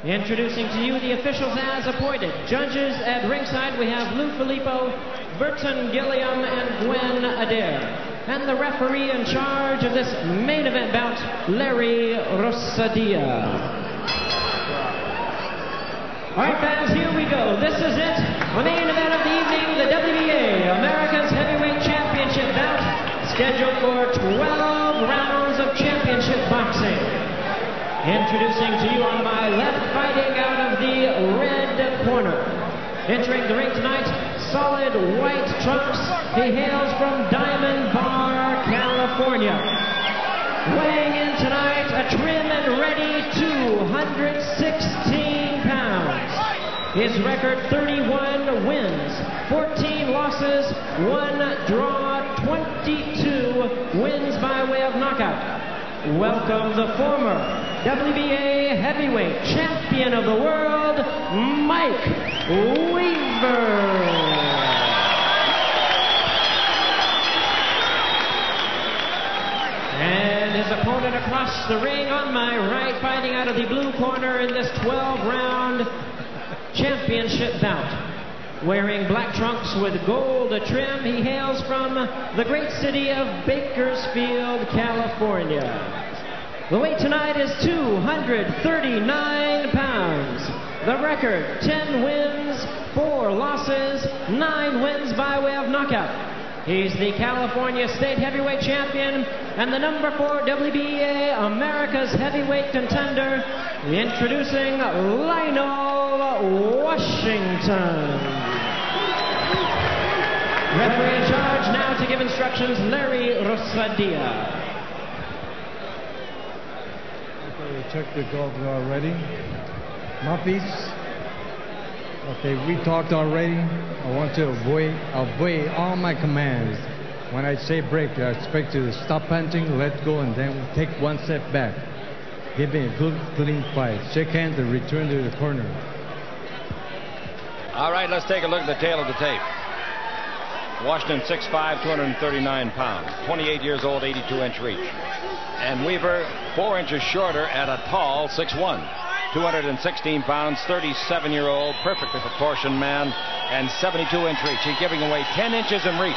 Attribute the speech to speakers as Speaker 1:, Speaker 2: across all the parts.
Speaker 1: Introducing to you the officials as appointed. Judges at ringside, we have Lou Filippo, Burton Gilliam, and Gwen Adair. And the referee in charge of this main event bout, Larry Rosadia. All right, fans, here we go. This is it. The main event of the evening, the WBA America's Heavyweight Championship bout, scheduled for 12 rounds of championship boxing. Introducing to you on my left, fighting out of the red corner. Entering the ring tonight, solid white trunks. He hails from Diamond Bar, California. Weighing in tonight, a trim and ready 216 pounds. His record, 31 wins, 14 losses, 1 draw, 22 wins by way of knockout. Welcome the former WBA heavyweight champion of the world, Mike Weaver. And his opponent across the ring on my right, fighting out of the blue corner in this 12-round championship bout. Wearing black trunks with gold trim, he hails from the great city of Bakersfield, California. The weight tonight is 239 pounds. The record, 10 wins, 4 losses, 9 wins by way of knockout. He's the California State Heavyweight Champion and the number 4 WBA America's Heavyweight Contender. Introducing Lionell Washington. Referee in charge now to give instructions, Larry Rosadia.
Speaker 2: Okay, we checked the gloves already. Muppies. Okay, we talked already. I want to obey all my commands. When I say break, I expect you to stop punching, let go, and then take one step back. Give me a good, clean fight. Shake hands and return to the corner.
Speaker 3: All right, let's take a look at the tail of the tape. Washington, 6'5", 239 pounds, 28 years old, 82-inch reach. And Weaver, 4 inches shorter at a tall 6'1", 216 pounds, 37-year-old, perfectly proportioned man, and 72-inch reach. He's giving away 10 inches in reach.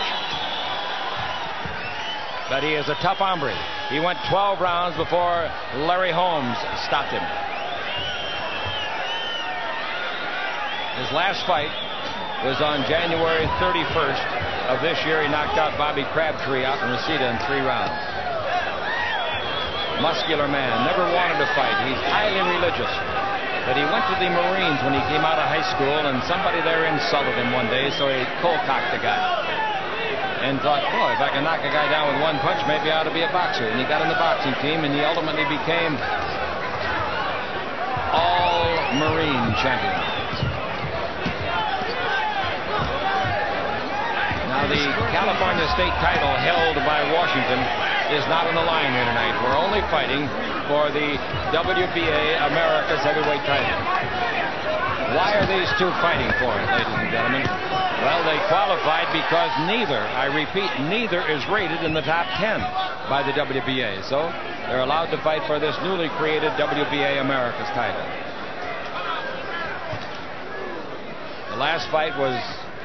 Speaker 3: But he is a tough hombre. He went 12 rounds before Larry Holmes stopped him. His last fight was on January 31st of this year. He knocked out Bobby Crabtree out in Reseda in 3 rounds. Muscular man, never wanted to fight. He's highly religious. But he went to the Marines when he came out of high school, and somebody there insulted him one day, so he cold-cocked the guy. And thought, boy, if I can knock a guy down with one punch, maybe I ought to be a boxer. And he got in the boxing team, and he ultimately became all-Marine champion. Now, the California state title held by Washington is not on the line here tonight. We're only fighting for the WBA America's Heavyweight title. Why are these two fighting for it, ladies and gentlemen? Well, they qualified because neither, I repeat, neither is rated in the top 10 by the WBA. So they're allowed to fight for this newly created WBA America's title. The last fight was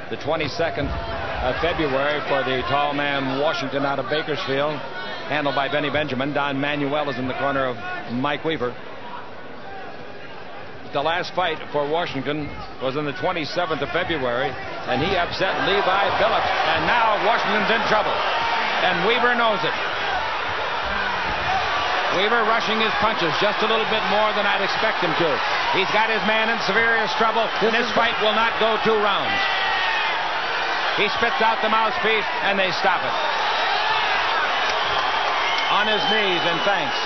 Speaker 3: the 22nd of February for the tall man Washington out of Bakersfield, handled by Benny Benjamin. Don Manuel is in the corner of Mike Weaver. The last fight for Washington was on the 27th of February, and he upset Levi Billups, and now Washington's in trouble, and Weaver knows it. Weaver rushing his punches just a little bit more than I'd expect him to. He's got his man in serious trouble, and this fight will not go 2 rounds. He spits out the mouthpiece, and they stop it. On his knees in thanks.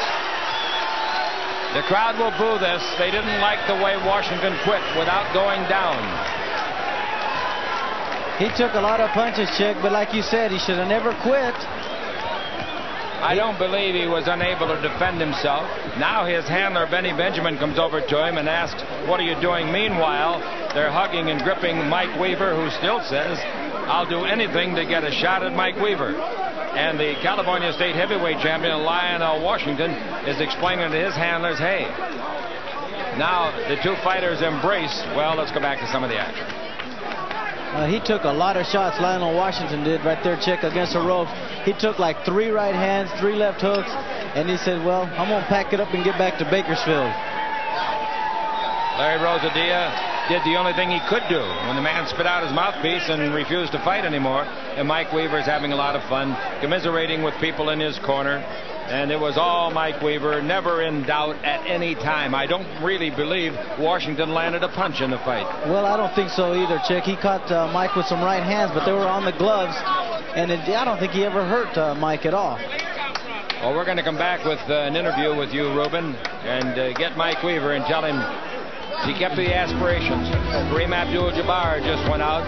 Speaker 3: The crowd will boo this. They didn't like the way Washington quit without going down.
Speaker 4: He took a lot of punches, Chick, but like you said, he should have never quit.
Speaker 3: I don't believe he was unable to defend himself. Now his handler, Benny Benjamin, comes over to him and asks, what are you doing? Meanwhile, they're hugging and gripping Mike Weaver, who still says, I'll do anything to get a shot at Mike Weaver. And the California State Heavyweight Champion, Lionell Washington, is explaining to his handlers, hey, Now the two fighters embrace. Well, let's go back to some of the action.
Speaker 4: He took a lot of shots, Lionel Washington did right there, Chick, against the ropes. He took like 3 right hands, 3 left hooks, and he said, well, I'm going to pack it up and get back to Bakersfield.
Speaker 3: Larry Rosadilla did the only thing he could do when the man spit out his mouthpiece and refused to fight anymore. And Mike Weaver's having a lot of fun, commiserating with people in his corner. And it was all Mike Weaver, never in doubt at any time. I don't really believe Washington landed a punch in the fight.
Speaker 4: Well, I don't think so either, Chick. He caught Mike with some right hands, but they were on the gloves. And I don't think he ever hurt Mike at all.
Speaker 3: Well, we're going to come back with an interview with you, Ruben, and get Mike Weaver and tell him he kept the aspirations. Kareem Abdul-Jabbar just went out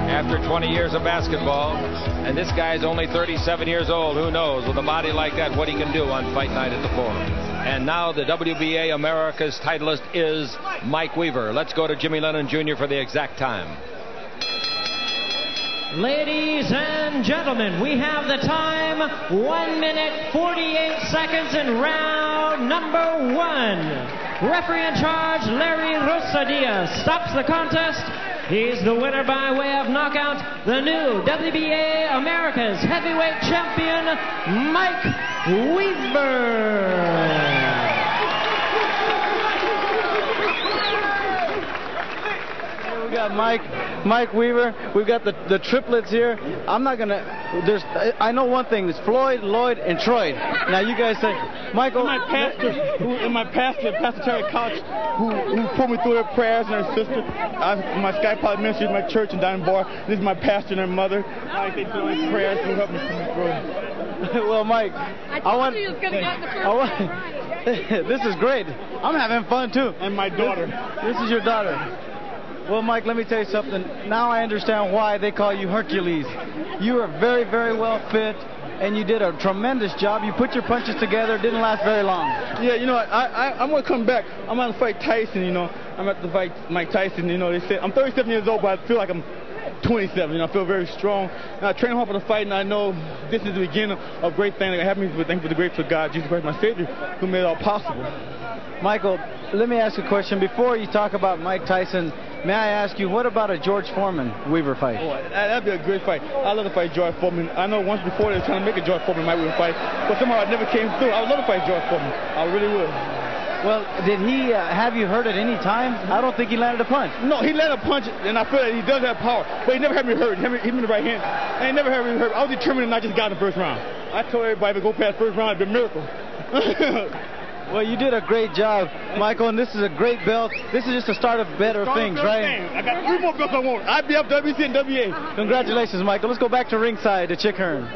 Speaker 3: after 20 years of basketball, and this guy's only 37 years old. Who knows, with a body like that, what he can do on Fight Night at the Forum. And now the WBA America's titleist is Mike Weaver. Let's go to Jimmy Lennon Jr. for the exact time.
Speaker 1: Ladies and gentlemen, we have the time, 1 minute 48 seconds in round number 1. Referee in charge, Larry Rosadilla, stops the contest. He's the winner by way of knockout, the new WBA America's heavyweight champion, Mike Weaver.
Speaker 4: We got Mike Weaver. We've got the triplets here. I'm not gonna. I know one thing. There's Floyd, Lloyd, and Troy. Now you guys say, Michael.
Speaker 5: My pastor, Pastor Terry Couch, who put me through their prayers, and her sister. My Sky Pod ministry is my church in Diamond Bar. This is my pastor and her mother. They do my prayers to help me through.
Speaker 4: Well, Mike,
Speaker 6: I want you was gonna get the first.
Speaker 4: This is great. I'm having fun too.
Speaker 5: And my daughter.
Speaker 4: This is your daughter. Well, Mike, let me tell you something. Now I understand why they call you Hercules. You are very, very well fit, and you did a tremendous job. You put your punches together. It didn't last very long.
Speaker 5: Yeah, you know, I'm going to come back. I'm going to fight Tyson, you know. I'm about to fight Mike Tyson, you know. They said I'm 37 years old, but I feel like I'm 27. You know, I feel very strong. And I train hard for the fight, and I know this is the beginning of great things that can happen. But thank you for the grateful God, Jesus Christ, my Savior, who made it all possible.
Speaker 4: Michael, let me ask you a question. Before you talk about Mike Tyson, may I ask you, what about a George Foreman-Weaver fight?
Speaker 5: Oh, that'd be a great fight. I'd love to fight George Foreman. I know once before they were trying to make a George Foreman-Mike Weaver fight, but somehow it never came through. I would love to fight George Foreman. I really would.
Speaker 4: Well, did he have you hurt at any time? I don't think he landed a punch.
Speaker 5: No, he landed a punch, and I feel that he does have power, but he never had me hurt. He hit me in the right hand, and he never had me hurt. I was determined, and I just got in the first round. I told everybody to go past first round, it'd be a miracle.
Speaker 4: Well, you did a great job, Michael, and this is a great belt. This is just the start of better things, right?
Speaker 5: I got 3 more belts I want. IBF, WC, and WA.
Speaker 4: Congratulations, Michael. Let's go back to ringside to Chick Hearn.